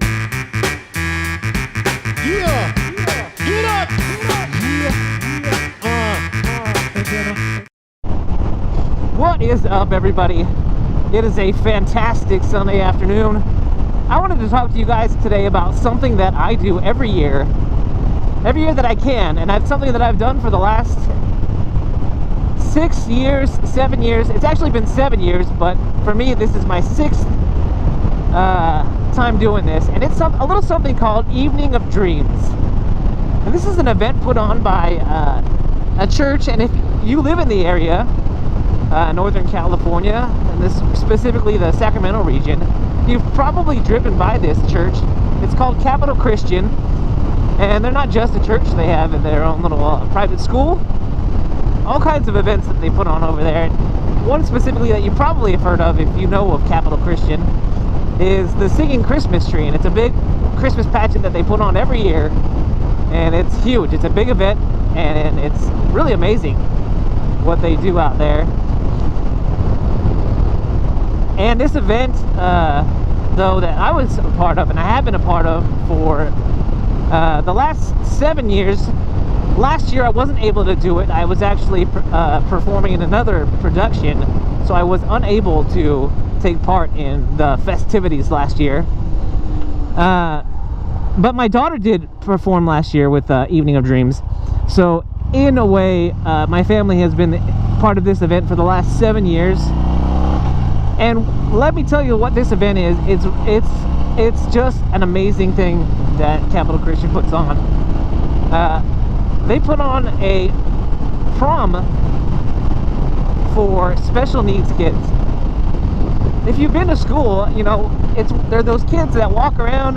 Yeah! Get up! What is up, everybody? It is a fantastic Sunday afternoon. I wanted to talk to you guys today about something that I do every year that I can, and that's something that I've done for the last 6 years, 7 years. It's actually been 7 years, but for me, this is my 6th time doing this, and it's a little something called Evening of Dreams. And this is an event put on by a church, and if you live in the area, Northern California, and this specifically the Sacramento region, you've probably driven by this church. It's called Capital Christian, and they're not just a church, they have their own little private school, all kinds of events that they put on over there. One specifically that you probably have heard of if you know of Capital Christian is the Singing Christmas Tree, and it's a big Christmas pageant that they put on every year, and it's huge. It's a big event, and it's really amazing what they do out there. And this event, though, that I was a part of, and I have been a part of for the last 7 years. Last year I wasn't able to do it. I was actually performing in another production, so I was unable to take part in the festivities last year. But my daughter did perform last year with Evening of Dreams. So in a way, my family has been part of this event for the last 7 years. And let me tell you what this event is. It's just an amazing thing that Capital Christian puts on. They put on a prom for special needs kids. If you've been to school, you know, they're those kids that walk around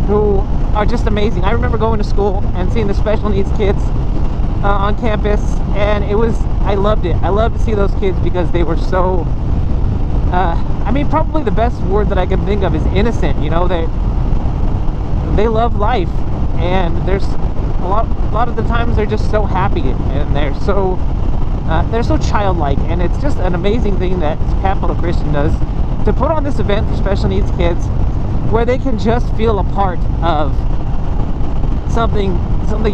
who are just amazing. I remember going to school and seeing the special needs kids on campus, and I loved it. I loved to see those kids because they were so, I mean, probably the best word that I can think of is innocent. You know, they love life, and there's a lot of the times they're just so happy, and they're so childlike, and it's just an amazing thing that Capital Christian does to put on this event for special needs kids where they can just feel a part of something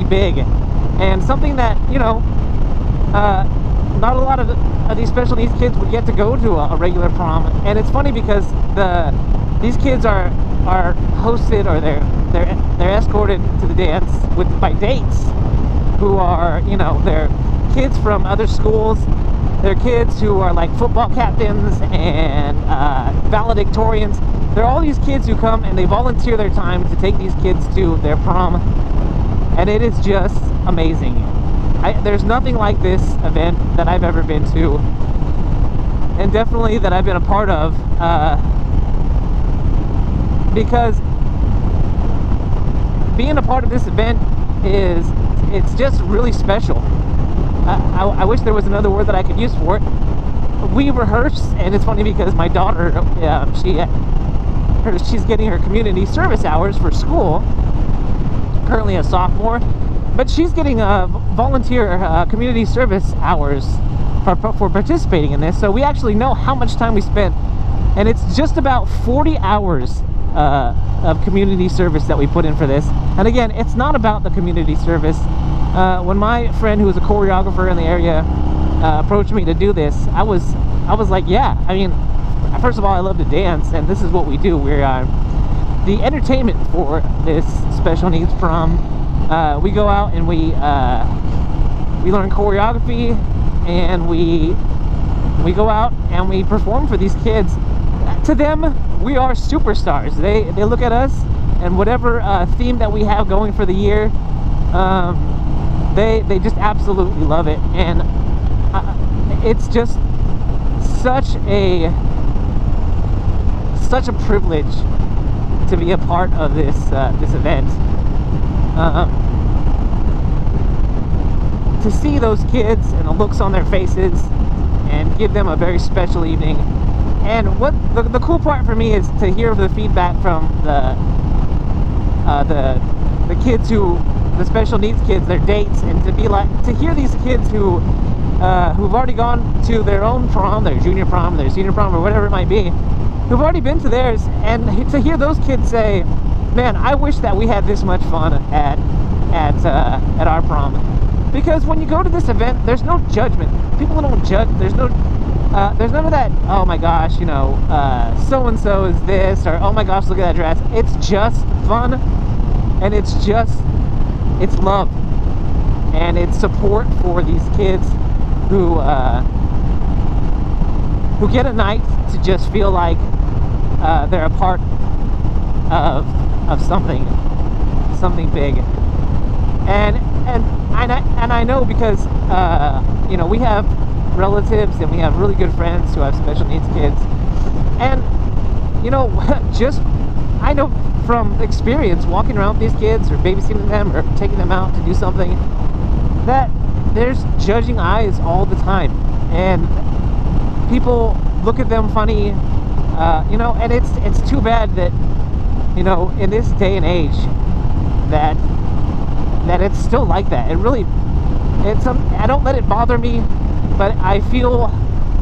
big, and something that, you know, not a lot of these special needs kids would get to go to a regular prom. And it's funny because these kids are hosted, or they're escorted to the dance by dates who are, you know, they're kids from other schools. They're kids who are like football captains and valedictorians. There are all these kids who come and they volunteer their time to take these kids to their prom, and it is just amazing. There's nothing like this event that I've ever been to, and definitely that I've been a part of, because being a part of this event it's just really special. I wish there was another word that I could use for it. We rehearse, and it's funny because my daughter, she's getting her community service hours for school, currently a sophomore, but she's getting volunteer community service hours for participating in this. So we actually know how much time we spent, and it's just about 40 hours of community service that we put in for this. And again, it's not about the community service. When my friend, who was a choreographer in the area, approached me to do this, I was like, yeah. I mean, first of all, I love to dance, and this is what we do. We're the entertainment for this special needs prom. We go out and we learn choreography, and we go out and we perform for these kids. To them, we are superstars. They look at us, and whatever theme that we have going for the year, they just absolutely love it. And it's just such a privilege to be a part of this event. To see those kids and the looks on their faces and give them a very special evening. And what the cool part for me is to hear the feedback from the kids the special needs kids, their dates, and to hear these kids who've already gone to their own prom, their junior prom, their senior prom, or whatever it might be, who've already been to theirs, and to hear those kids say, man, I wish that we had this much fun at our prom, because when you go to this event, there's no judgment. People don't judge. There's none of that, oh my gosh, you know, so and so is this, or oh my gosh, look at that dress. It's just fun, and it's love, and it's support for these kids who get a night to just feel like they're a part of something big. And I know, because you know, we have relatives and we have really good friends who have special needs kids, and you know, just I know from experience walking around with these kids or babysitting them or taking them out to do something, that there's judging eyes all the time, and people look at them funny, you know, and it's too bad that, you know, in this day and age, that it's still like that. It really, I don't let it bother me, but I feel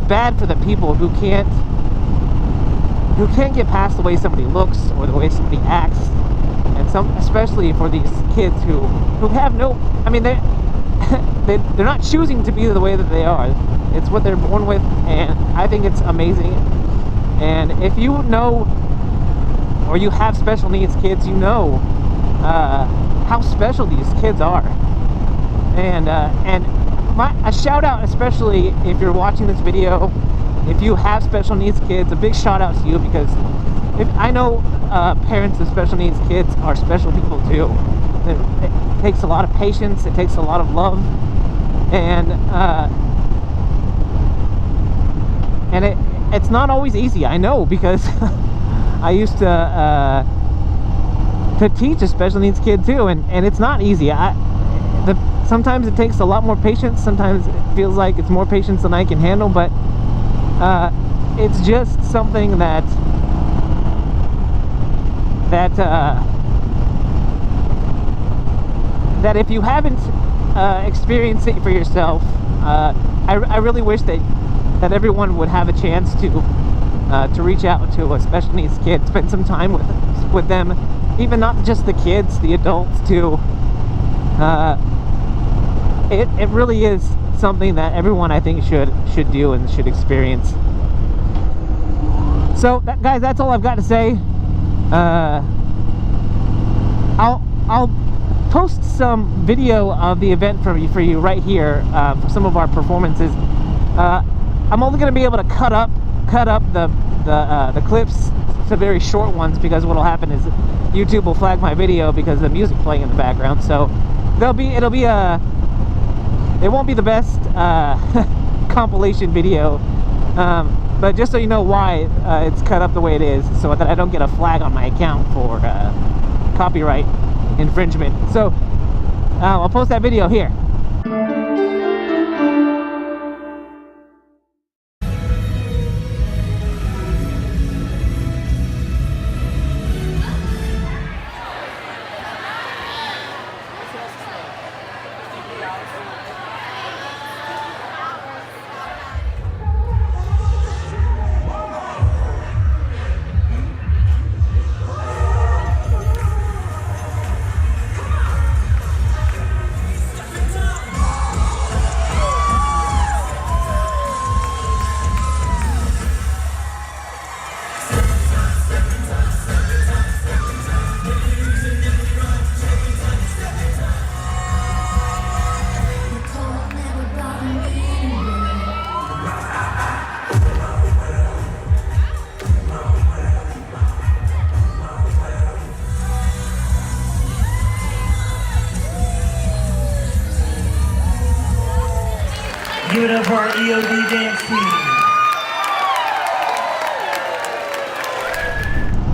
bad for the people who can't get past the way somebody looks or the way somebody acts, and especially for these kids who have no, I mean, they're not choosing to be the way that they are. It's what they're born with, and I think it's amazing. And if you know, or you have special needs kids, you know how special these kids are. And a shout out, especially if you're watching this video, if you have special needs kids, a big shout out to you, because I know parents of special needs kids are special people too. It takes a lot of patience, it takes a lot of love, and it's not always easy. I know, because I used to teach a special needs kid too, and it's not easy. Sometimes it takes a lot more patience. Sometimes it feels like it's more patience than I can handle, but it's just something that if you haven't experienced it for yourself, I really wish that everyone would have a chance to reach out to a special needs kid, spend some time with them, even not just the kids, the adults too. It really is something that everyone, I think, should do and should experience. So guys, that's all I've got to say. I'll post some video of the event for you right here, for some of our performances. I'm only going to be able to cut up the clips to very short ones, because what'll happen is YouTube will flag my video because of the music playing in the background. So it won't be the best compilation video, but just so you know why it's cut up the way it is, so that I don't get a flag on my account for copyright infringement. So I'll post that video here. Give it up for our T.O.G dance team.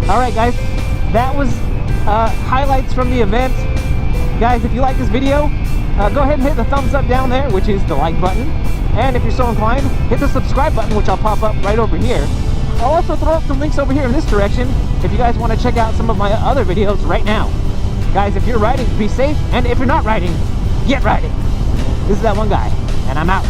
Alright guys, that was highlights from the event. Guys, if you like this video, go ahead and hit the thumbs up down there, which is the like button. And if you're so inclined, hit the subscribe button, which I'll pop up right over here. I'll also throw up some links over here in this direction if you guys want to check out some of my other videos right now. Guys, if you're riding, be safe, and if you're not riding, get riding. This is that one guy, and I'm out.